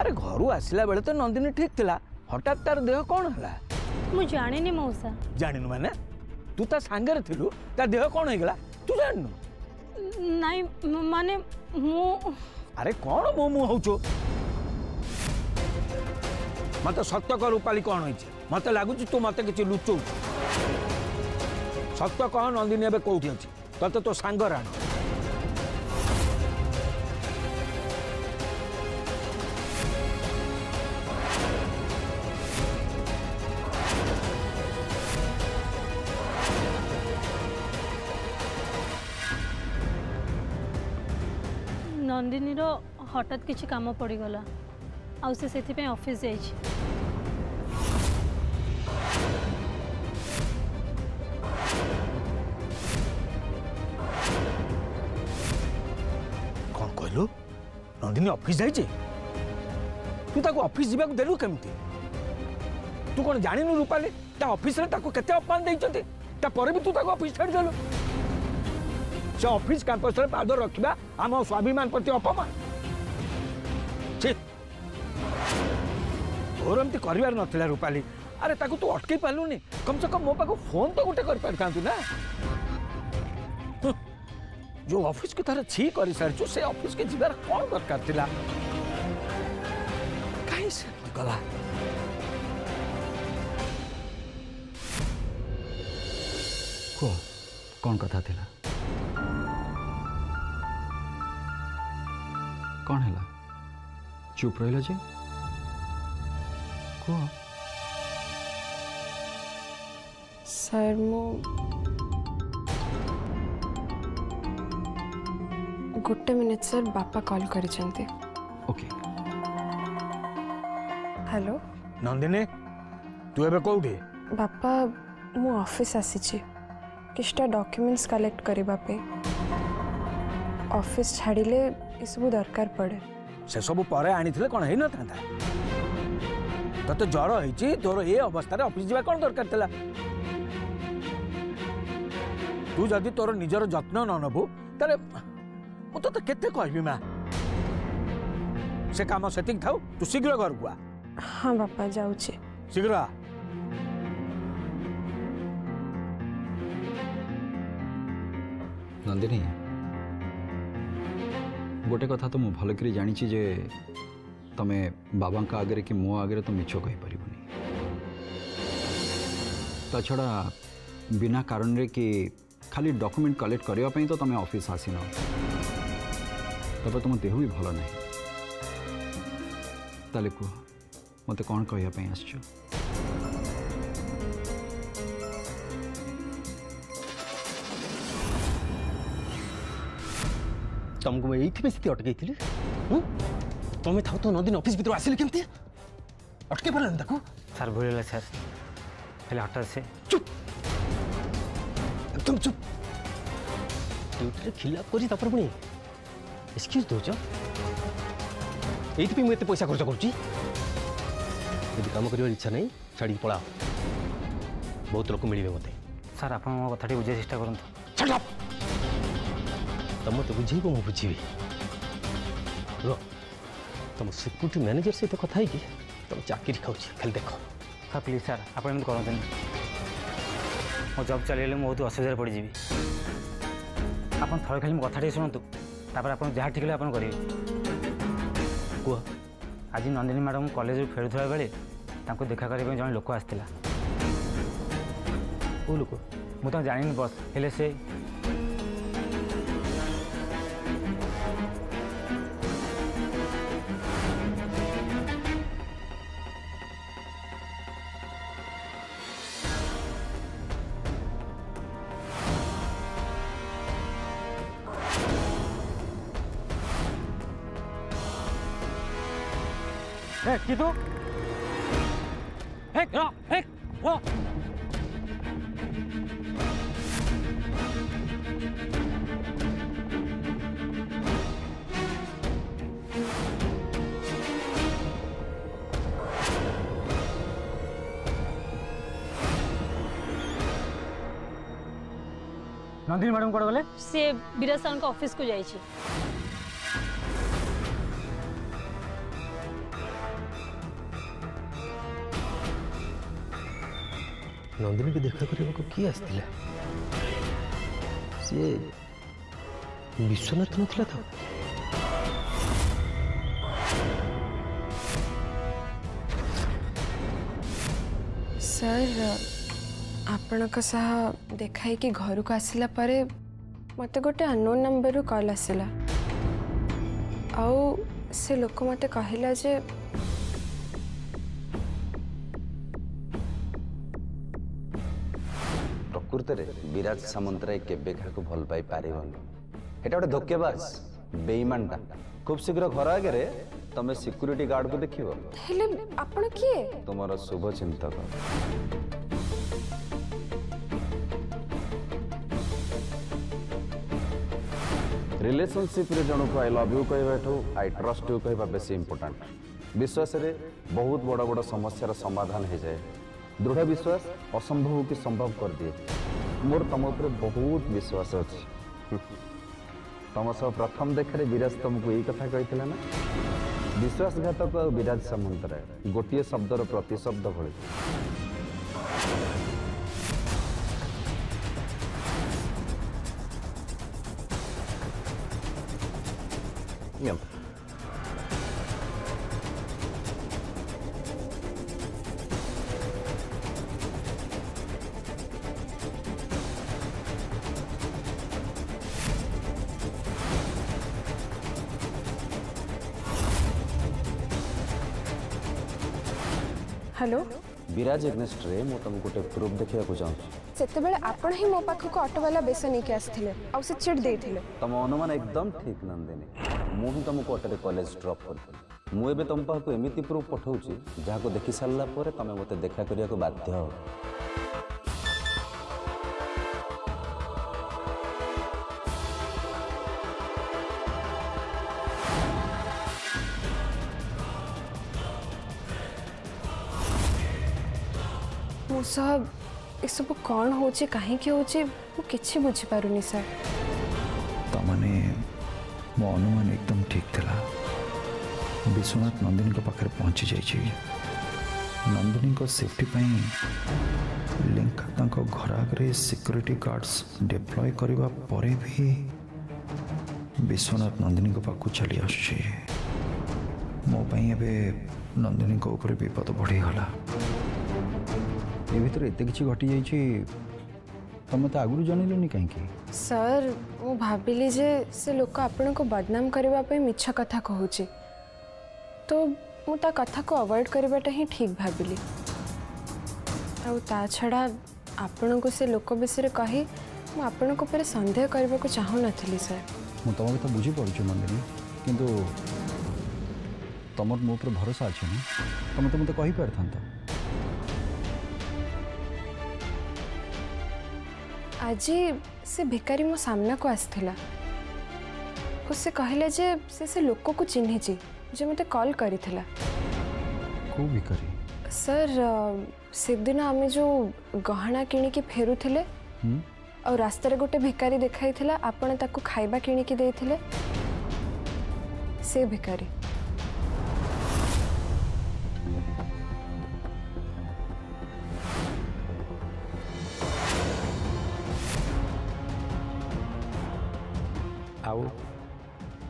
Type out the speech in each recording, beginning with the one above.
अरे घर आसला बेले तो नंदिनी ठीक थिला हठात तार देह कौन है मु जानिनी मौसा जाननु माने तू ता सांगरे थिलु ता देह कौन हो गला तू जाननु नहीं माने मु अरे कौन मो मु होचो मत सत्य कर रूपाली कौन होइছে मत लागुच तू मत किछि लुचौ सत्य कह नंदिनी एबे कोठी अछि तते तो सांग राण नंदिनी रो हठात किसी काम पड़ी गला आउ से सेति पे ऑफिस जाई छी कौन कहलु नंदिनी ऑफिस जाई छी तू ताको ऑफिस जीवा को देलु केमती तू कौन जानिनु रूपाली ता ऑफिस रे ताको केते अपमान दैछथि ता पर भी तू ताको ऑफिस छाड़ देलु से ऑफिस कैंपस रे पाद रखिबा आम स्वाभिमान प्रति अपमान तोर एमती कर नाला रूपाली अरे ताकू तू अटकई पालुनी कम से कम मो पाक फोन तो गोटे कर ना जो ऑफिस को तार छी कर सारी से ऑफिस के जीवार कौन दरकार थिला कहीं से गला कौन कथा थिला कौन है चुप रहा जे कह सर मु गोटे मिनिट सर बापा कॉल करिसेंती ओके हेलो नंदिनी तू एबे कोउठी बापा मु ऑफिस आसीची किछटा डॉक्यूमेंट्स कलेक्ट करबा पे ऑफिस छाड़िले ये सब दरकार पड़े से सब पर आनी कौन है ना तो ज्वर होती तोर ये अवस्था ऑफिस जावा कौन दरकार था तू जदि तोर निजर जत्न न नबु ताले मु तो केते कहबी मां से काम सेटिंग थाउ तू शीघ्र घर गुआ हाँ बापा जाऊची शीघ्र नंदिनी गोटे कथा तो मुझे भलक जानी जे तमे बाबा का आगे कि मो आगे तो मिछ कही पारिबनी ता छड़ा बिना कारण रे कि खाली डॉक्यूमेंट कलेक्ट करबा पई तो तमे ऑफिस आसीन तब तुम देह भी भल ना ताले कह मत कौन कहया पई आछो तुमको मैं ये स्थिति अटकई थी तुम्हें था तो नंदिनी ऑफिस भीतर आसिले केमती अटके पारन ताको सर भूल सर पहले हठात से चुप एकदम चुप ड्यूटी खिलाफ करी तापर पुणी एक्सक्यूज दोच ये मुझे पैसा खर्च करुच्ची यदि काम कर इच्छा नहीं छाड़ी पड़ा बहुत लोग मिले मत सर आप मो कथा बुझे चेष्टा करूँ तुम तो बुझे मुझे बुझी तुम सिक्यूरीटी मैनेजर सहित कथा है कि तुम चाकरी खाऊ खाली देख सर प्लीज सर आप करते मो जब चलिए बहुत असुविधा पड़ जावि आप थोड़े खाली मो कथा शुणु तापर आप जहाँ ठीक है आप करेंगे कह आज नंदिनी मैडम कॉलेज फेरुवा बेले देखा करने जन लोक आसला कौ लोक मुझे जानी बस हेले से कितु नंदिनी मैडम कौन गले से विराज सर ऑफिस को जाइए नंदिनी की देखा करने को किए आसला सी विश्वनाथ नथिला तो सर आपणक सह देखाई कि घर को आसला परे मते गोटे अननोन नंबर कॉल आसला आउ से लोक मते कहला जे प्रकृत में विराज सामंतराय केबे क्या भल पाई पारिबनी एटा गोटे धोकेबाज बेईमानटा खूब शीघ्र घर आगे तमे सिक्यूरिटी गार्ड को देखिबो हेले आपण किए तुमर शुभ चिंतक रिलेशनशिप रे जन को आई लव यू कहबाठू आई ट्रस्ट यू कहबा बेसी इंपोर्टेंट विश्वास रे बहुत बड़ बड़ समस्यार समाधान हो जाए दृढ़ विश्वास असंभव की संभव कर दिए मोर तुम उपर बहुत विश्वास अच्छी तुम सब प्रथम देखार विराज तुमको यही कथा कही ना विश्वासघातक और विराज सामंतराय गोटे शब्दर प्रतिशब्द भली हेलो विराज एग्नेस्ट रे मु तुमको गोटे प्रूफ देखा चाहूँ सेते बेले आपण ही मो पाख को ऑटो वाला बेस नहीं के आस्थिले आ से चिट देथिले तुम अनुमान एकदम ठीक नंदिनी मु भी तुमको ऑटो कॉलेज ड्रॉप कर मु एबे तुम पाखु एमिति प्रूफ पठाउची जहाँ को देखि सारला परे तमे मते देखा करिया को बाध्य हो मो सब ए सब कौन होची काहे के होची मु किछि बुझी पारुनी सर तमने मो अनुमान एकदम ठीक थिला विश्वनाथ नंदिनी को पाखरे पहुंची जाइछि नंदिनी को सेफ्टी पई लिंका तांको घर आगे सिक्योरिटी गार्ड्स डिप्लॉय करबा परे भी विश्वनाथ नंदिनी को पाखु चली आछे मो पई एबे नंदिनी को ऊपर विपद बढ़ी गला ए भीतर एते किछि घटी जाइछि तमे तो आगुरु जानिलनी कहीं सर मु भाबिली जे से लोक आपण को बदनाम करबा पे मिछा कथा कहूची तो मु ता कथा को अवॉइड करबाटा ही ठीक भाबिली आ ता छड़ा आपण को से लोक विषय कही मु आपण को पर संदेह करबा को चाहू नथली सर मु तम तो बुझी पड़छु नंदिनी किंतु तमर मो पर भरोसा अछि ना तमे तो मते कहि परथंत आज से भिकारी मो सामना को आसथिला से कहले जे से लोक को चिन्ही जे मते कॉल करिथिला को भिकारी सर से दिन आमे जो गहना किणी के फेरुथिले और रास्ता रे गोटे भिकारी देखाई थिला आपण ताको खाइबा किणी के देथिले से भिकारी आउ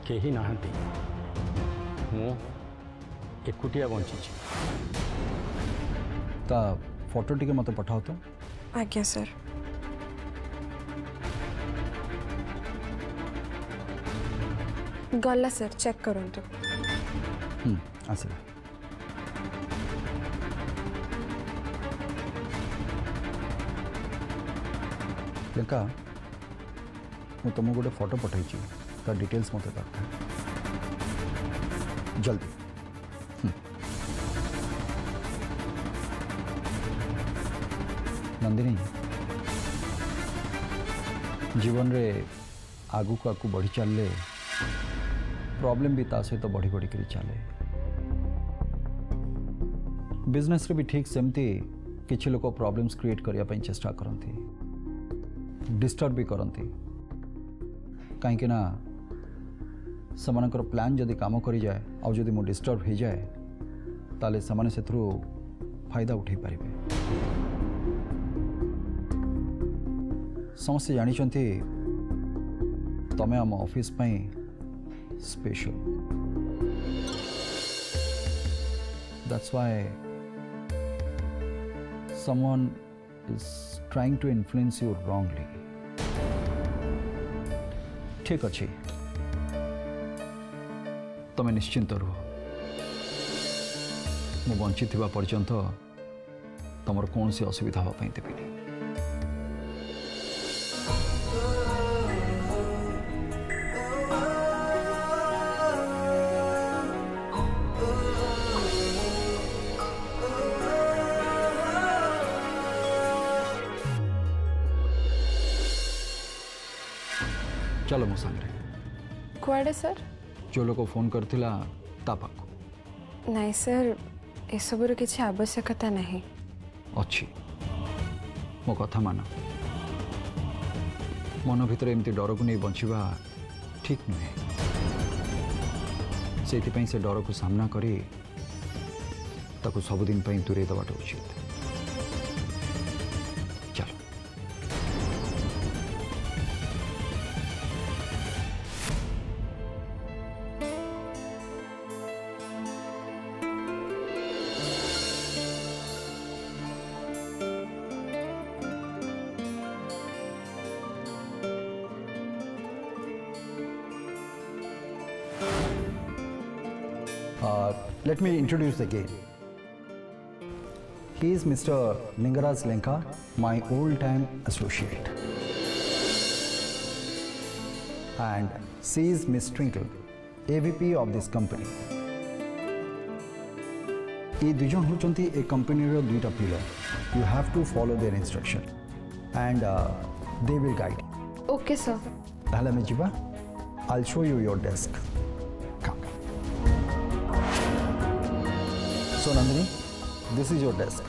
केही नाहंती मु एकुटिया बंची ता फोटो टिके मते पठाओ तो आज्ञा सर गला सर चेक करंतु आसिला लेका मु तुमको गोटे फोटो पठाई ता डिटेल्स मत दरकार जल्दी नंदिनी जीवन रे आगु को आगु बढ़ी चलले प्रॉब्लम भी ता सहित तो बढ़ी बढ़ी करी चले बिजनेस रे भी ठीक सेमती किछि लोक प्रॉब्लम्स क्रिएट करिया पई चेष्टा करंती डिस्टर्ब भी करंती कहीं ना सेमानकर प्लान जदि काम करी जाए और जदि मो डिस्टर्ब हो जाए ताले सेमाने सेथरु फायदा उठे पारिबे समस्ते जानी तमें आम office special that's why someone is trying to influence you wrongly. ठीक अच्छे तमें निश्चिंत रुह मु बंची थिबा पर्यंत तुमर कौन सी असुविधा हाँपाई देविनी। चलो मो सांगे कुआडे सर जो लोग फोन करथिला ता पाखु नहीं सर ए सबुर किसी आवश्यकता नहीं अच्छी मो कथा मान मन भीतर एमती डर को नहीं बंचवा ठीक नुहे से डर को सामना करी ताकू सबुदिन दूरे दबाटा उचित। चलो let me introduce the game. He is Mr. Lingaraj Lenka, my old-time associate. And she is Miss Twinkle, AVP of this company. ये दुजन होचंती एक कंपनी रो दुईटा pillar. You have to follow their instruction and they will guide you. Okay sir. ताहले में जिबा. I'll show you your desk. Come. So Nandini, this is your desk.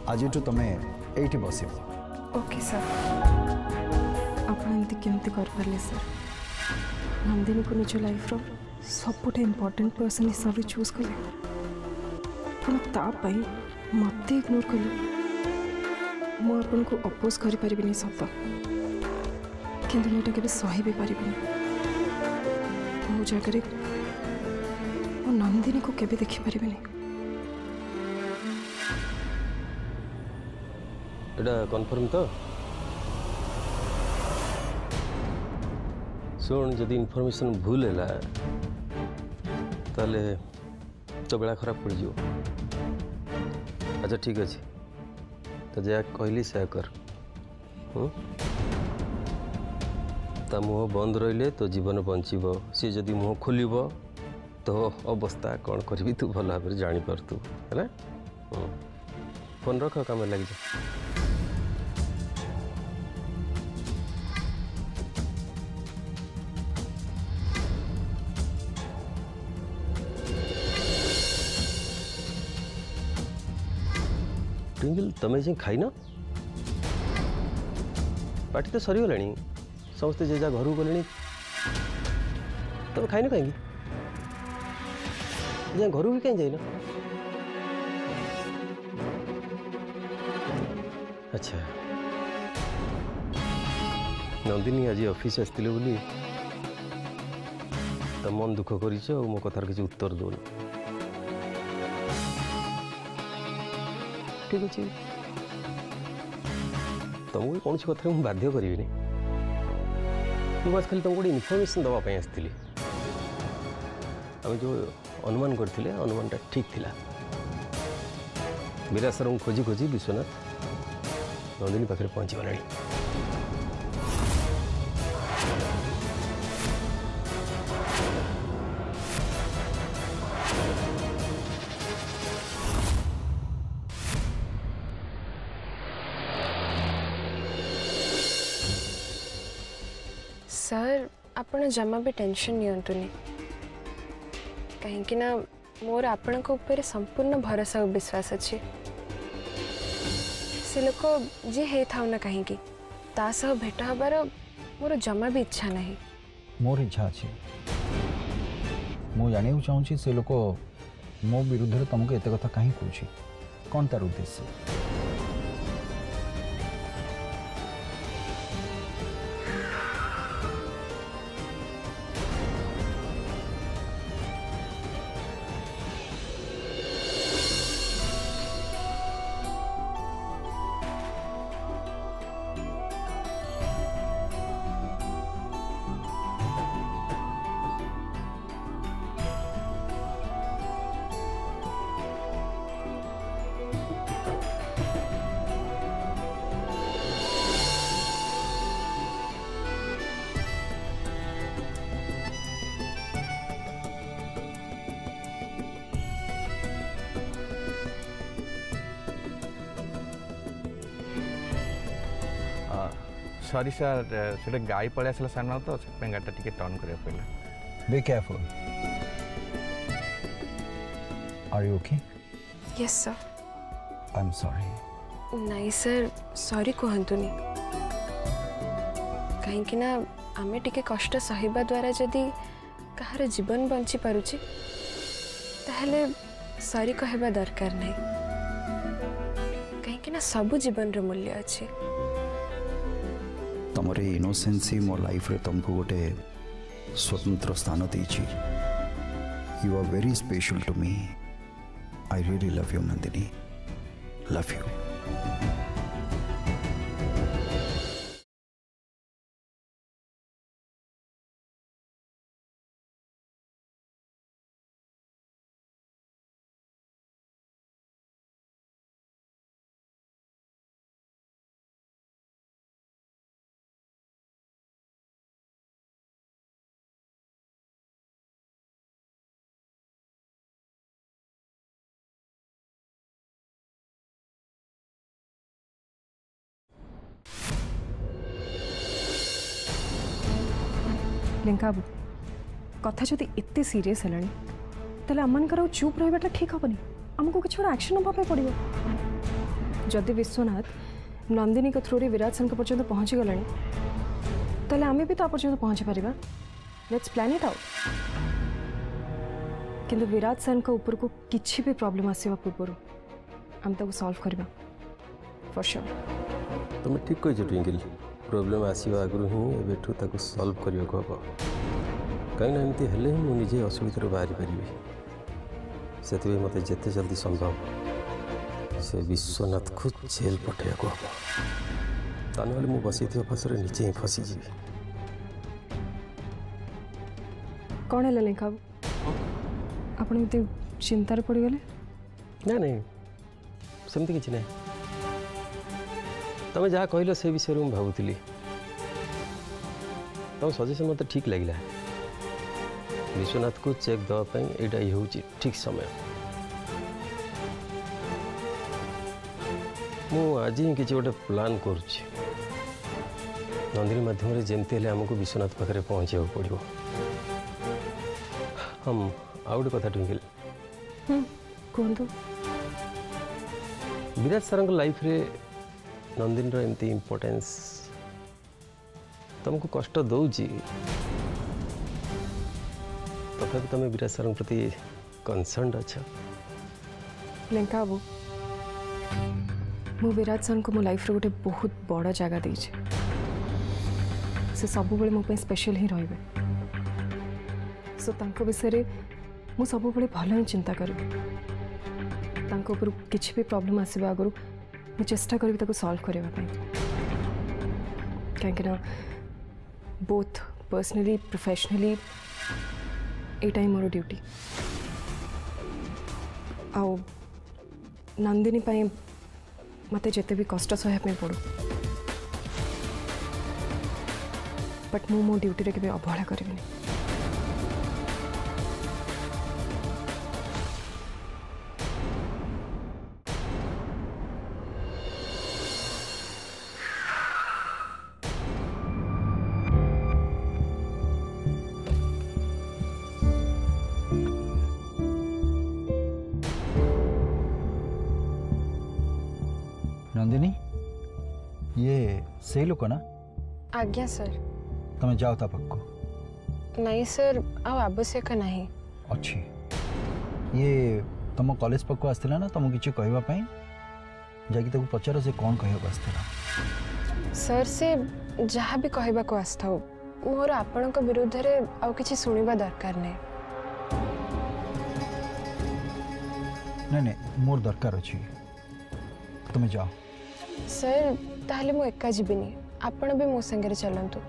आज तुम्हें एठी बसिबो। Okay sir आपण एमती केमती कर परले सर नंदिनी को निज लाइफ रो सबुठ इम्पोर्टेंट पर्सन हिसाब से चूज कले आपण ता पई मते इग्नोर कले मो आपण को अपोज करि परिबिनी सत किंतु मोटा केबे सही भी परिबिनी मो जगह मो नंदिनी को केबे देखि परिबिनी। एटा कन्फर्म तो सुन जदि इनफॉरमेशन भूल है ताले तो बेला खराब पड़ जाओ। अच्छा ठीक अच्छे तो जया कहली से कर ता मुँह बंद रहिले तो जीवन बंचब सी जदि मुँह खोल तो अवस्था कौन करी तू भल भाव जापर तू है फोन रख काम लग जा। ट्विंकल तमें जे खाई न पार्टी तो सरीगला समस्ते जे जा घर गले तुम खाइन कहीं घर भी कहीं जाइन। अच्छा नंदिनी आज ऑफिस आसते बोली तो मन दुख कर मो कथार किसी उत्तर दौन ठीक अच्छे तुमको कौन सी कथा बाध्य करी बस खाली तुमको गोटे इनफर्मेशन दवाई आसती आम जो अनुमान करते अनुमानटा ठीक थिला विरासर खोजी खोजी विश्वनाथ नंदिनी पाखे पहुँची गला। सर आपण जमा भी टेंशन नियंतुनी कहीं मोर आपण ऊपर संपूर्ण भरोसा और विश्वास अच्छे से लोक जी है था ना कहीं तासह भेट हबार मोर जमा भी इच्छा नहीं। मोर इच्छा अच्छे मु जाना चाहूँगी से लोक मो विरुद्ध तुमको एत कथा कहीं कौन कौन तार उद्देश्य सॉरी सर से गाड़ी पड़े आसला सामने तो से गाड़ी टिके टर्न करिया पड़ला be careful are you okay yes sir I am sorry नहीं सर सॉरी कहतुनि कहीं ना आमे टिके कष्ट सहिबा द्वारा जदि कहार जीवन बंची पारुची ताहले सॉरी कहबा दरकार नहीं कहीं ना सब जीवन रो मूल्य अच्छे तुमर इनोसेंस ही मो लाइफ रे तुमको गोटे स्वतंत्र स्थान देछि you are very special to me I really love you Nandini love you Lenka बाबू कथा जदि एते सीरियस है तेल आमकर चुप रहा ठीक हेनी आमको किसी गोटे एक्शन नापे पड़ो जदि विश्वनाथ नंदिनी के थ्रू विराट सर पर्यंत पहुँची गला तेल आम भी तो पर्यंत पहुँची पार लेट्स प्लान इट आउट किंतु विराट सर ऊपर को किसी भी प्रॉब्लम आसवा पूर्व आम ताको सॉल्व करबा फॉर श्योर तुम ठीक कह ट्विंकल प्रॉब्लम आसवा आगु ही एबेठू ताको सॉल्व करियो को हम कहीं एमती हेले ही मुझे असुविधा बाहरी पारि से मत जिते जल्दी संभव से विश्वनाथ को जेल पठे को हम ता ना मुझे बसई फसरे निजे ही फसीजी कौन है लेंका आप चिंतार पड़गले ना नहीं सेमती किसी ना तुम जहाँ कहल से विषय में भावुली तुम सजेसन मत ठीक लगे विश्वनाथ को चेक देवाई यहाँ ये हूँ ठीक समय मुझे ही किसी गोटे प्लान करुच्ची नंदिनी माध्यम जमती हेल्ले आमको विश्वनाथ पाखे पहुँचा पड़ो हम आउ गोटे कथा ट्विंकल कहतु विराट सर लाइफ रे नंदिनी एमती इम्पोर्टेंस तुमको कष्ट दौची तथापि तुम विराट सर प्रति कनसर्न अच्छा लेंका बाबू मु विराट सर को मो लाइफ रे गोटे बहुत बड़ा जगह देछि से सब बेले मो पे स्पेशल ही रहिबे सो तांको विषय रे मु सब बेले भल ही चिंता करबे तांको ऊपर किछि भी प्रॉब्लम आसीबा आगरु मु चेष्टा करी ताको सॉल्व करबा पई काहे ना बोथ पर्सनली प्रोफेशनली एटा ही मोर ड्यूटी आउ नंदिनी पाई मते जेते भी कष्ट सहे पे पड़ो बट मु मो ड्यूटी रे केबे अवहेला करबिनी नंदिनी ये से लोक ना आज्ञा सर तुम जाओ ता पक्को नहीं सर आव आवश्यक नहीं अच्छी ये तुम कॉलेज पक्को आसला ना तुमको किसी कहवाई जाकि ताको पचार से कौन कहवा आसला सर से जहाँ भी कहबा को आस्था मोर आपण विरुद्ध रे आउ किछि सुनिबा दरकार नहीं नहीं नहीं मोर दरकार अच्छी तुम जाओ सर ताहले मु एका जीविनी आपण भी मो संगे चलंतु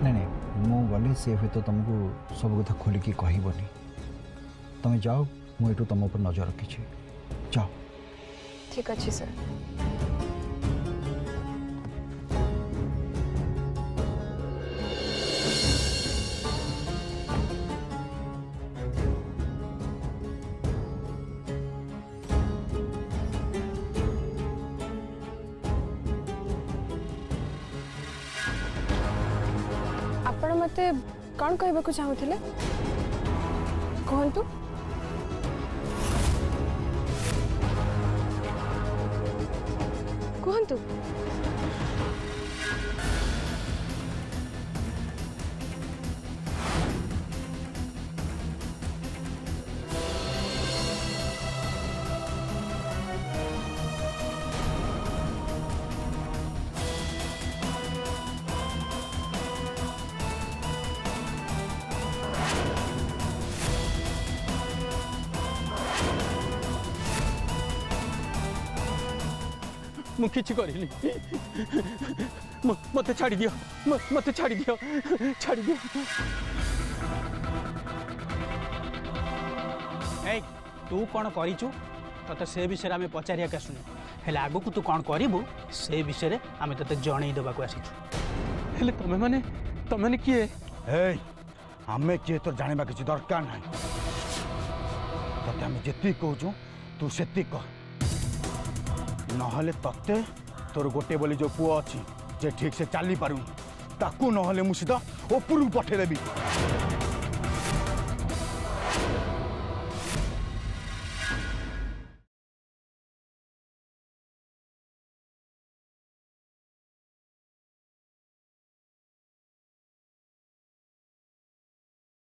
नहीं नहीं मु गली से तो तुमको सब कथा खोलिकी कहबनी तुम जाओ मुझे तुम ऊपर नजर रखी जाओ ठीक अच्छे सर मते कौन कहबाकू चाहूथिले कहंतु कहंतु मु किछि करिली मते छाड़ी दियो मते छाड़ी दियो ए तू कौन करिचु तते से विषय आम पचारिया के सुन हेले आगु को तू कौन करिबु से विषय आम तते जणई देबा को आसीचु हेले तमे माने किए ए आमे किए तो जानिबा किछि दरकार नाही तते आमे जेति कहूछु तू सेति कह नहले तते तोर गोटे बोली जो पुओ अच्छी जे ठीक से चली पारू ताकू नहले मु सीधा ऊपर पठे देबी।